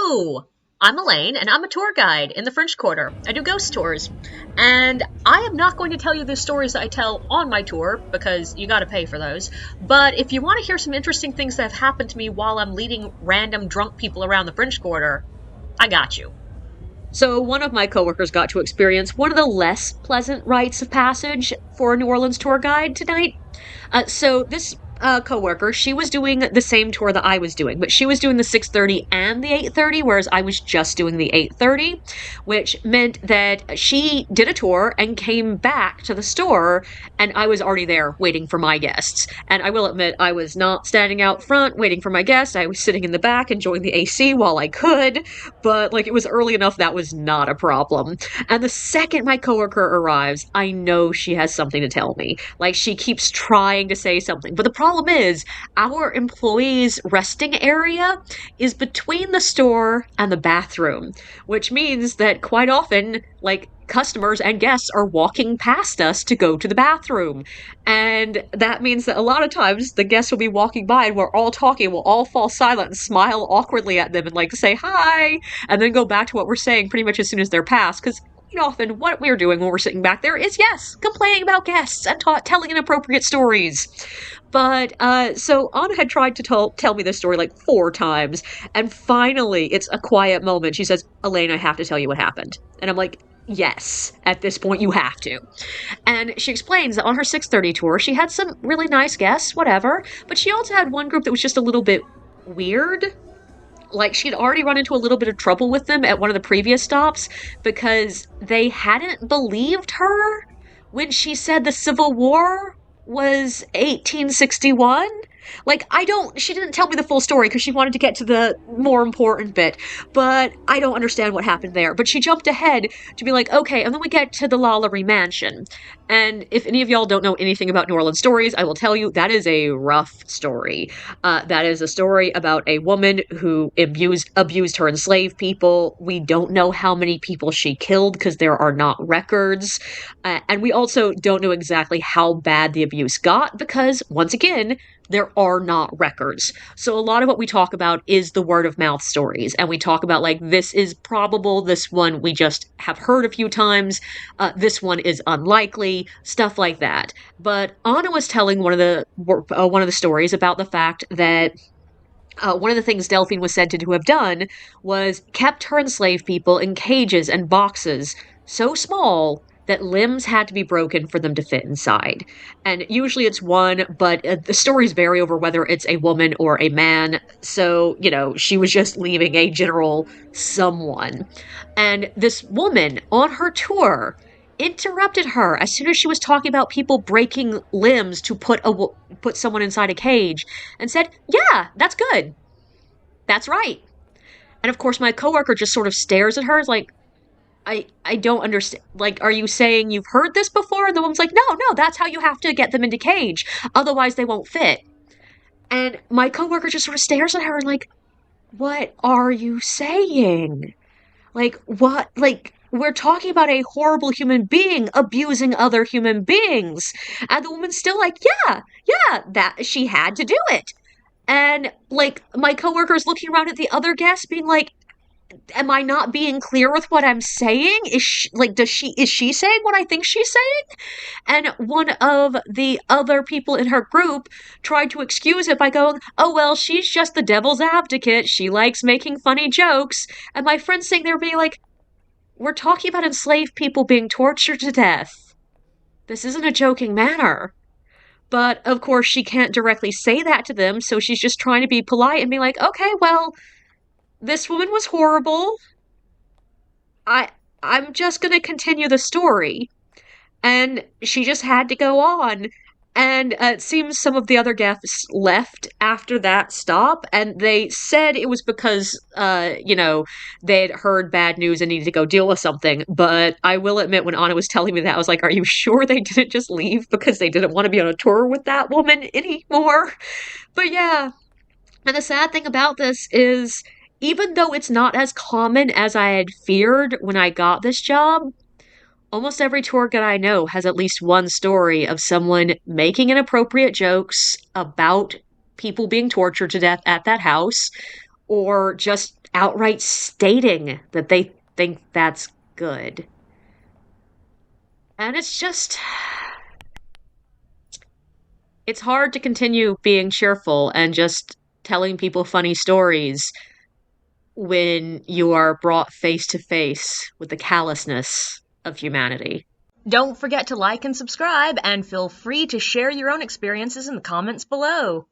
Hello! I'm Elaine, and I'm a tour guide in the French Quarter. I do ghost tours. And I am not going to tell you the stories that I tell on my tour, because you gotta pay for those. But if you want to hear some interesting things that have happened to me while I'm leading random drunk people around the French Quarter, I got you. So one of my coworkers got to experience one of the less pleasant rites of passage for a New Orleans tour guide tonight. So this coworker, she was doing the same tour that I was doing, but she was doing the 6:30 and the 8:30, whereas I was just doing the 8:30, which meant that she did a tour and came back to the store, and I was already there waiting for my guests. And I will admit, I was not standing out front waiting for my guests. I was sitting in the back enjoying the AC while I could, but like it was early enough that was not a problem. And the second my coworker arrives, I know she has something to tell me. Like she keeps trying to say something, but the problem is our employees' resting area is between the store and the bathroom, which means that quite often, like, customers and guests are walking past us to go to the bathroom. And that means that a lot of times the guests will be walking by and we're all talking, we'll all fall silent and smile awkwardly at them and like say hi, and then go back to what we're saying pretty much as soon as they're past. Because often what we're doing when we're sitting back there is, yes, complaining about guests and telling inappropriate stories. But, so Anna had tried to tell me this story like 4 times, and finally, it's a quiet moment. She says, Elaine, I have to tell you what happened. And I'm like, yes, at this point you have to. And she explains that on her 6:30 tour, she had some really nice guests, whatever, but she also had one group that was just a little bit weird. Like, she had already run into a little bit of trouble with them at one of the previous stops because they hadn't believed her when she said the Civil War was 1861. Like, she didn't tell me the full story because she wanted to get to the more important bit, but I don't understand what happened there. But she jumped ahead to be like, okay, and then we get to the Lalaurie Mansion. And if any of y'all don't know anything about New Orleans stories, I will tell you that is a rough story. That is a story about a woman who abused her enslaved people. We don't know how many people she killed because there are not records. And we also don't know exactly how bad the abuse got because, once again, there are not records. So a lot of what we talk about is the word of mouth stories. And we talk about like, this is probable, this one we just have heard a few times, this one is unlikely, stuff like that. But Anna was telling one of the stories about the fact that one of the things Delphine was said to have done was kept her enslaved people in cages and boxes so small that limbs had to be broken for them to fit inside. And usually it's one, but the stories vary over whether it's a woman or a man. So, she was just leaving a general someone. And this woman on her tour interrupted her as soon as she was talking about people breaking limbs to put someone inside a cage and said, yeah, that's good. That's right. And of course, my coworker just sort of stares at her like, I don't understand. Like, are you saying you've heard this before? And the woman's like, no, that's how you have to get them into cage. Otherwise, they won't fit. And my coworker just sort of stares at her and like, what are you saying? Like, what? Like, we're talking about a horrible human being abusing other human beings. And the woman's still like, yeah, that she had to do it. And like, my coworker's looking around at the other guests being like, am I not being clear with what I'm saying? Is she saying what I think she's saying? And one of the other people in her group tried to excuse it by going, oh, well, she's just the devil's advocate. She likes making funny jokes. And my friend's sitting there being like, we're talking about enslaved people being tortured to death. This isn't a joking matter. But of course, she can't directly say that to them. So she's just trying to be polite and be like, okay, well, this woman was horrible. I'm just going to continue the story. And she just had to go on. And it seems some of the other guests left after that stop. And they said it was because, they'd heard bad news and needed to go deal with something. But I will admit, when Anna was telling me that, I was like, are you sure they didn't just leave because they didn't want to be on a tour with that woman anymore? But yeah. And the sad thing about this is, even though it's not as common as I had feared when I got this job, almost every tour guide I know has at least one story of someone making inappropriate jokes about people being tortured to death at that house, or just outright stating that they think that's good. And it's hard to continue being cheerful and just telling people funny stories when you are brought face to face with the callousness of humanity. Don't forget to like and subscribe, and feel free to share your own experiences in the comments below.